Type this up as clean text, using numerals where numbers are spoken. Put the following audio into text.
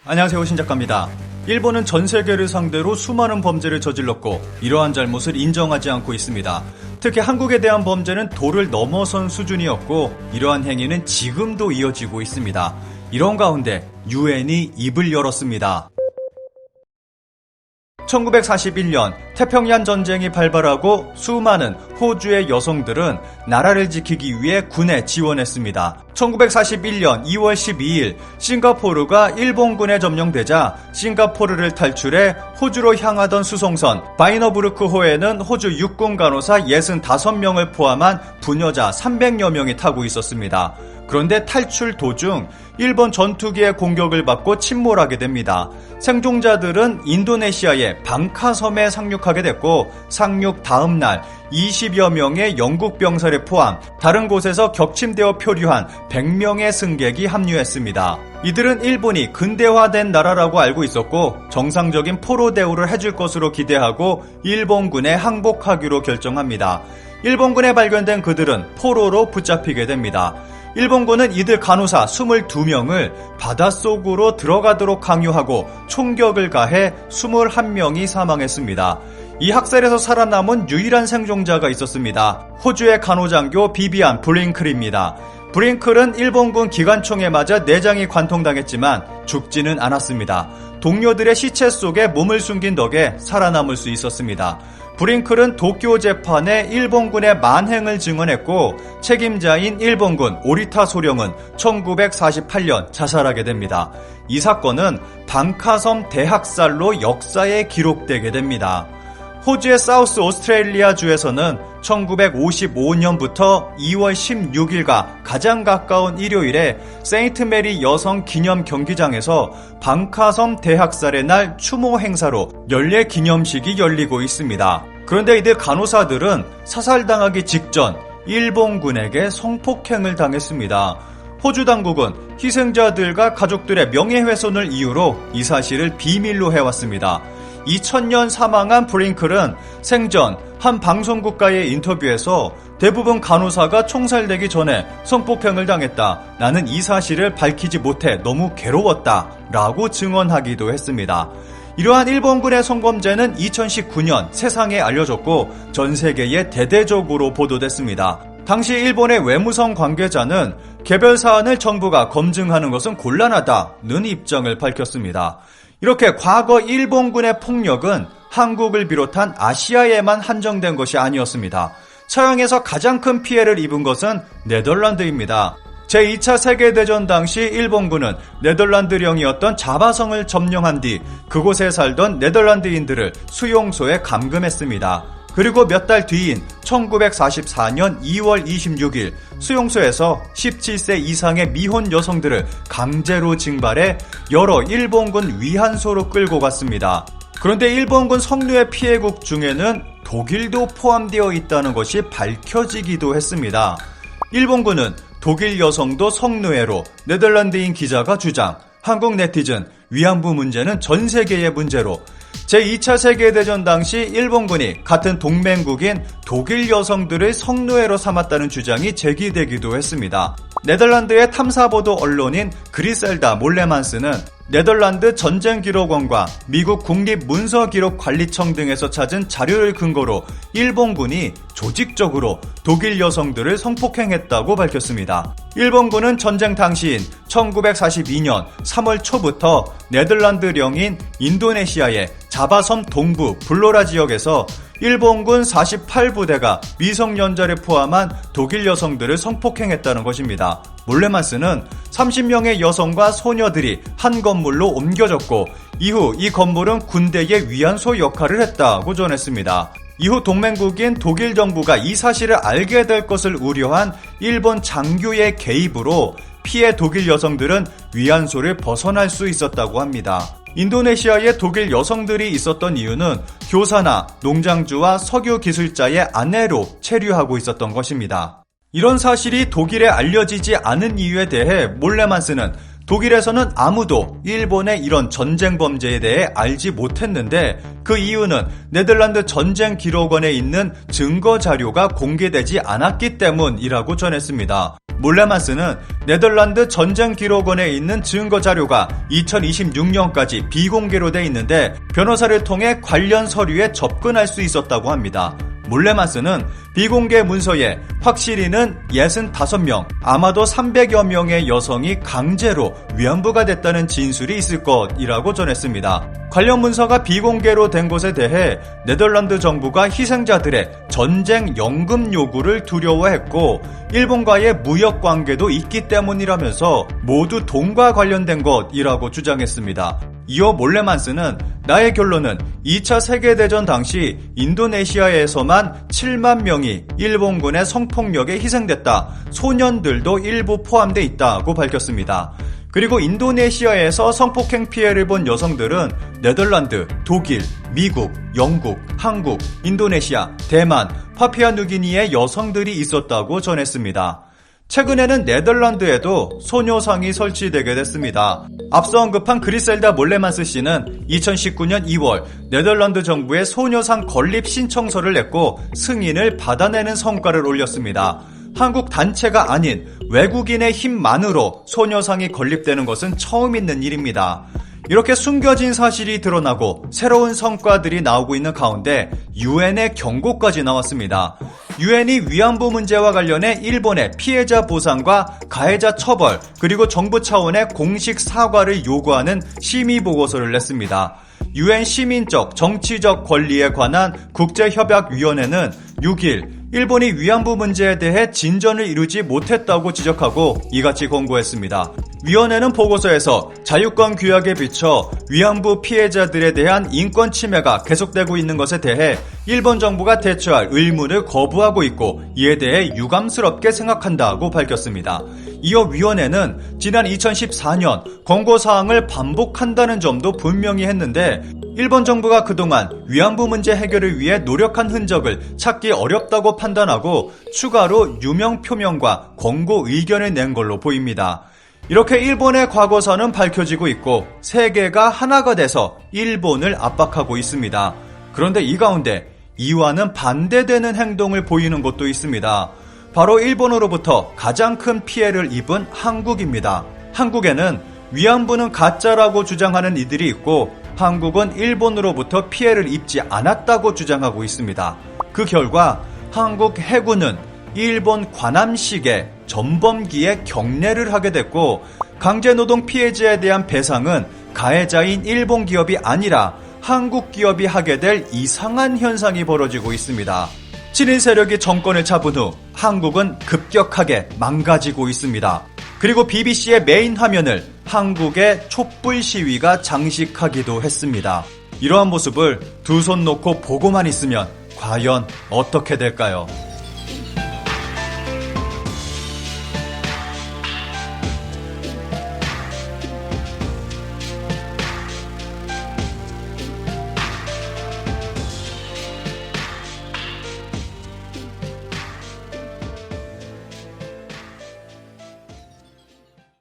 안녕하세요, 신작가입니다. 일본은 전 세계를 상대로 수많은 범죄를 저질렀고 이러한 잘못을 인정하지 않고 있습니다. 특히 한국에 대한 범죄는 도를 넘어선 수준이었고 이러한 행위는 지금도 이어지고 있습니다. 이런 가운데 유엔이 입을 열었습니다. 1941년 태평양 전쟁이 발발하고 수많은 호주의 여성들은 나라를 지키기 위해 군에 지원했습니다. 1941년 2월 12일 싱가포르가 일본군에 점령되자 싱가포르를 탈출해 호주로 향하던 수송선 바이너부르크호에는 호주 육군 간호사 65명을 포함한 부녀자 300여 명이 타고 있었습니다. 그런데 탈출 도중 일본 전투기의 공격을 받고 침몰하게 됩니다. 생존자들은 인도네시아의 방카섬에 상륙하게 됐고 상륙 다음 날 20여 명의 영국 병사를 포함 다른 곳에서 격침되어 표류한 100명의 승객이 합류했습니다. 이들은 일본이 근대화된 나라라고 알고 있었고 정상적인 포로 대우를 해줄 것으로 기대하고 일본군에 항복하기로 결정합니다. 일본군에 발견된 그들은 포로로 붙잡히게 됩니다. 일본군은 이들 간호사 22명을 바닷속으로 들어가도록 강요하고 총격을 가해 21명이 사망했습니다. 이 학살에서 살아남은 유일한 생존자가 있었습니다. 호주의 간호장교 비비안 브링클입니다. 브링클은 일본군 기관총에 맞아 내장이 관통당했지만 죽지는 않았습니다. 동료들의 시체 속에 몸을 숨긴 덕에 살아남을 수 있었습니다. 브링클은 도쿄 재판에 일본군의 만행을 증언했고 책임자인 일본군 오리타 소령은 1948년 자살하게 됩니다. 이 사건은 방카섬 대학살로 역사에 기록되게 됩니다. 호주의 사우스 오스트레일리아 주에서는 1955년부터 2월 16일과 가장 가까운 일요일에 세인트 메리 여성 기념 경기장에서 방카섬 대학살의 날 추모 행사로 연례 기념식이 열리고 있습니다. 그런데 이들 간호사들은 사살당하기 직전 일본군에게 성폭행을 당했습니다. 호주 당국은 희생자들과 가족들의 명예훼손을 이유로 이 사실을 비밀로 해왔습니다. 2000년 사망한 브링클은 생전 한 방송국과의 인터뷰에서 대부분 간호사가 총살되기 전에 성폭행을 당했다. 나는 이 사실을 밝히지 못해 너무 괴로웠다. 라고 증언하기도 했습니다. 이러한 일본군의 성범죄는 2019년 세상에 알려졌고 전 세계에 대대적으로 보도됐습니다. 당시 일본의 외무성 관계자는 개별 사안을 정부가 검증하는 것은 곤란하다는 입장을 밝혔습니다. 이렇게 과거 일본군의 폭력은 한국을 비롯한 아시아에만 한정된 것이 아니었습니다. 서양에서 가장 큰 피해를 입은 것은 네덜란드입니다. 제2차 세계대전 당시 일본군은 네덜란드령이었던 자바성을 점령한 뒤 그곳에 살던 네덜란드인들을 수용소에 감금했습니다. 그리고 몇 달 뒤인 1944년 2월 26일 수용소에서 17세 이상의 미혼 여성들을 강제로 징발해 여러 일본군 위안소로 끌고 갔습니다. 그런데 일본군 성노예 피해국 중에는 독일도 포함되어 있다는 것이 밝혀지기도 했습니다. 일본군은 독일 여성도 성노예로 네덜란드인 기자가 주장, 한국 네티즌 위안부 문제는 전 세계의 문제로 제2차 세계대전 당시 일본군이 같은 동맹국인 독일 여성들을 성노예로 삼았다는 주장이 제기되기도 했습니다. 네덜란드의 탐사보도 언론인 그리셀다 몰레만스는 네덜란드 전쟁기록원과 미국 국립문서기록관리청 등에서 찾은 자료를 근거로 일본군이 조직적으로 독일 여성들을 성폭행했다고 밝혔습니다. 일본군은 전쟁 당시인 1942년 3월 초부터 네덜란드령인 인도네시아의 자바섬 동부 블로라 지역에서 일본군 48부대가 미성년자를 포함한 독일 여성들을 성폭행했다는 것입니다. 몰레만스는 30명의 여성과 소녀들이 한 건물로 옮겨졌고 이후 이 건물은 군대의 위안소 역할을 했다고 전했습니다. 이후 동맹국인 독일 정부가 이 사실을 알게 될 것을 우려한 일본 장교의 개입으로 피해 독일 여성들은 위안소를 벗어날 수 있었다고 합니다. 인도네시아에 독일 여성들이 있었던 이유는 교사나 농장주와 석유 기술자의 아내로 체류하고 있었던 것입니다. 이런 사실이 독일에 알려지지 않은 이유에 대해 몰레만스는 독일에서는 아무도 일본의 이런 전쟁 범죄에 대해 알지 못했는데 그 이유는 네덜란드 전쟁 기록원에 있는 증거 자료가 공개되지 않았기 때문이라고 전했습니다. 몰레만스는 네덜란드 전쟁 기록원에 있는 증거 자료가 2026년까지 비공개로 돼 있는데 변호사를 통해 관련 서류에 접근할 수 있었다고 합니다. 몰레만스는 비공개 문서에 확실히는 65명, 아마도 300여 명의 여성이 강제로 위안부가 됐다는 진술이 있을 것이라고 전했습니다. 관련 문서가 비공개로 된 것에 대해 네덜란드 정부가 희생자들의 전쟁 연금 요구를 두려워했고 일본과의 무역 관계도 있기 때문이라면서 모두 돈과 관련된 것이라고 주장했습니다. 이어 몰레만스는 나의 결론은 2차 세계대전 당시 인도네시아에서만 7만 명이 일본군의 성폭력에 희생됐다. 소년들도 일부 포함돼 있다고 밝혔습니다. 그리고 인도네시아에서 성폭행 피해를 본 여성들은 네덜란드, 독일, 미국, 영국, 한국, 인도네시아, 대만, 파푸아뉴기니의 여성들이 있었다고 전했습니다. 최근에는 네덜란드에도 소녀상이 설치되게 됐습니다. 앞서 언급한 그리셀다 몰레만스 씨는 2019년 2월 네덜란드 정부에 소녀상 건립 신청서를 냈고 승인을 받아내는 성과를 올렸습니다. 한국 단체가 아닌 외국인의 힘만으로 소녀상이 건립되는 것은 처음 있는 일입니다. 이렇게 숨겨진 사실이 드러나고 새로운 성과들이 나오고 있는 가운데 유엔의 경고까지 나왔습니다. 유엔이 위안부 문제와 관련해 일본의 피해자 보상과 가해자 처벌 그리고 정부 차원의 공식 사과를 요구하는 심의 보고서를 냈습니다. 유엔 시민적 정치적 권리에 관한 국제협약위원회는 6일 일본이 위안부 문제에 대해 진전을 이루지 못했다고 지적하고 이같이 권고했습니다. 위원회는 보고서에서 자유권 규약에 비춰 위안부 피해자들에 대한 인권 침해가 계속되고 있는 것에 대해 일본 정부가 대처할 의무를 거부하고 있고 이에 대해 유감스럽게 생각한다고 밝혔습니다. 이어 위원회는 지난 2014년 권고사항을 반복한다는 점도 분명히 했는데 일본 정부가 그동안 위안부 문제 해결을 위해 노력한 흔적을 찾기 어렵다고 판단하고 추가로 유명 표명과 권고 의견을 낸 걸로 보입니다. 이렇게 일본의 과거사는 밝혀지고 있고 세계가 하나가 돼서 일본을 압박하고 있습니다. 그런데 이 가운데 이와는 반대되는 행동을 보이는 곳도 있습니다. 바로 일본으로부터 가장 큰 피해를 입은 한국입니다. 한국에는 위안부는 가짜라고 주장하는 이들이 있고 한국은 일본으로부터 피해를 입지 않았다고 주장하고 있습니다. 그 결과 한국 해군은 일본 관함식의 전범기에 경례를 하게 됐고 강제노동 피해자에 대한 배상은 가해자인 일본 기업이 아니라 한국 기업이 하게 될 이상한 현상이 벌어지고 있습니다. 친일 세력이 정권을 잡은 후 한국은 급격하게 망가지고 있습니다. 그리고 BBC의 메인 화면을 한국의 촛불 시위가 장식하기도 했습니다. 이러한 모습을 두 손 놓고 보고만 있으면 과연 어떻게 될까요?